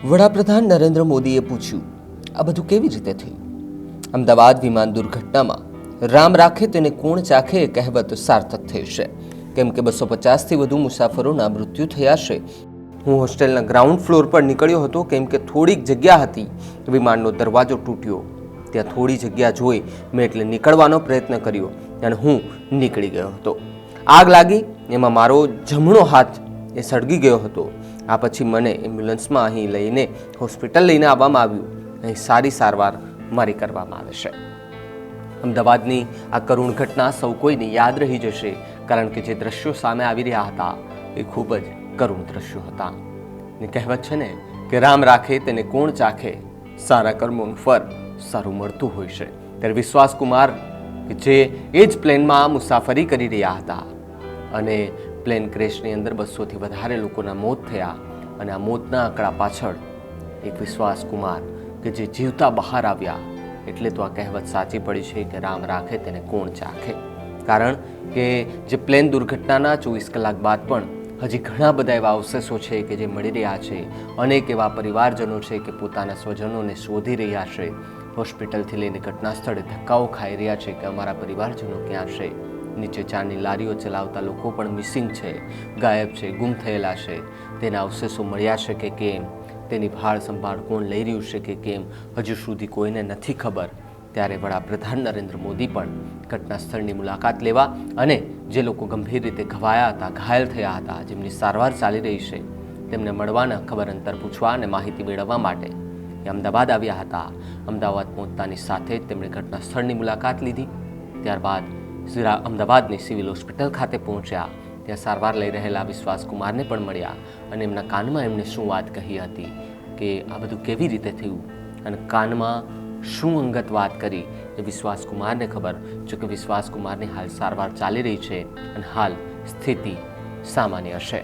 વડાપ્રધાન નરેન્દ્ર મોદીએ પૂછ્યું, આ બધું કેવી રીતે થયું? અમદાવાદ વિમાન દુર્ઘટનામાં રામ રાખે તેને કોણ ચાખે એ કહેવત સાર્થક થઈ છે, કેમ કે 250થી વધુ મુસાફરોના મૃત્યુ થયા છે. હું હોસ્ટેલના ગ્રાઉન્ડ ફ્લોર પર નીકળ્યો હતો, કેમ કે થોડીક જગ્યા હતી. વિમાનનો દરવાજો તૂટ્યો, ત્યાં થોડી જગ્યા જોઈ મેં એટલે નીકળવાનો પ્રયત્ન કર્યો અને હું નીકળી ગયો હતો. આગ લાગી, એમાં મારો જમણો હાથ એ સળગી ગયો હતો. આ પછી મને એમ્બ્યુલન્સમાં અહીં લઈને હોસ્પિટલ લઈને આવવામાં આવ્યું. અહીં સારી સારવાર મારી કરવામાં આવે છે. અમદાવાદની આ કરુણ ઘટના સૌ કોઈને યાદ રહી જશે, કારણ કે જે દ્રશ્યો સામે આવી રહ્યા હતા એ ખૂબ જ કરુણ દ્રશ્યો હતા. ને કહેવત છે ને કે રામ રાખે તેને કોણ ચાખે, સારા કર્મોનું ફળ સારું મળતું હોય છે. ત્યારે વિશ્વાસ કુમાર કે જે એ જ પ્લેનમાં મુસાફરી કરી રહ્યા હતા અને પ્લેન ક્રેશની અંદર 200થી વધારે લોકોના મોત થયા, અને આ મોતના આંકડા પાછળ એક વિશ્વાસ કુમાર કે જે જીવતા બહાર આવ્યા, એટલે તો આ કહેવત સાચી પડી છે કે રામ રાખે તેને કોણ ચાખે. કારણ કે જે પ્લેન દુર્ઘટનાના 24 કલાક બાદ પણ હજી ઘણા બધા એવા અવશેષો છે કે જે મળી રહ્યા છે. અનેક એવા પરિવારજનો છે કે પોતાના સ્વજનોને શોધી રહ્યા છે. હોસ્પિટલથી લઈને ઘટના સ્થળે ધક્કાઓ ખાઈ રહ્યા છે કે અમારા પરિવારજનો ક્યાં છે. નીચે ચાની લારીઓ ચલાવતા લોકો પણ મિસિંગ છે, ગાયબ છે, ગુમ થયેલા છે. તેના અવશેષો મળ્યા છે કે કેમ, તેની ભાળ સંભાળ કોણ લઈ રહ્યું છે કે કેમ, હજુ સુધી કોઈને નથી ખબર. ત્યારે વડાપ્રધાન નરેન્દ્ર મોદી પણ ઘટના સ્થળની મુલાકાત લેવા અને જે લોકો ગંભીર રીતે ઘવાયા હતા, ઘાયલ થયા હતા, જેમની સારવાર ચાલી રહી છે, તેમને મળવાના ખબર અંતર પૂછવા અને માહિતી મેળવવા માટે એ અમદાવાદ આવ્યા હતા. અમદાવાદ પહોંચતાની સાથે જ તેમણે ઘટના સ્થળની મુલાકાત લીધી. ત્યારબાદ અમદાવાદની સિવિલ હોસ્પિટલ ખાતે પહોંચ્યા. ત્યાં સારવાર લઈ રહેલા વિશ્વાસ કુમારને પણ મળ્યા અને એમના કાનમાં એમણે શું વાત કહી હતી કે આ બધું કેવી રીતે થયું અને કાનમાં શું અંગત વાત કરી એ વિશ્વાસ કુમારને ખબર. જોકે વિશ્વાસ કુમારની હાલ સારવાર ચાલી રહી છે અને હાલ સ્થિતિ સામાન્ય છે.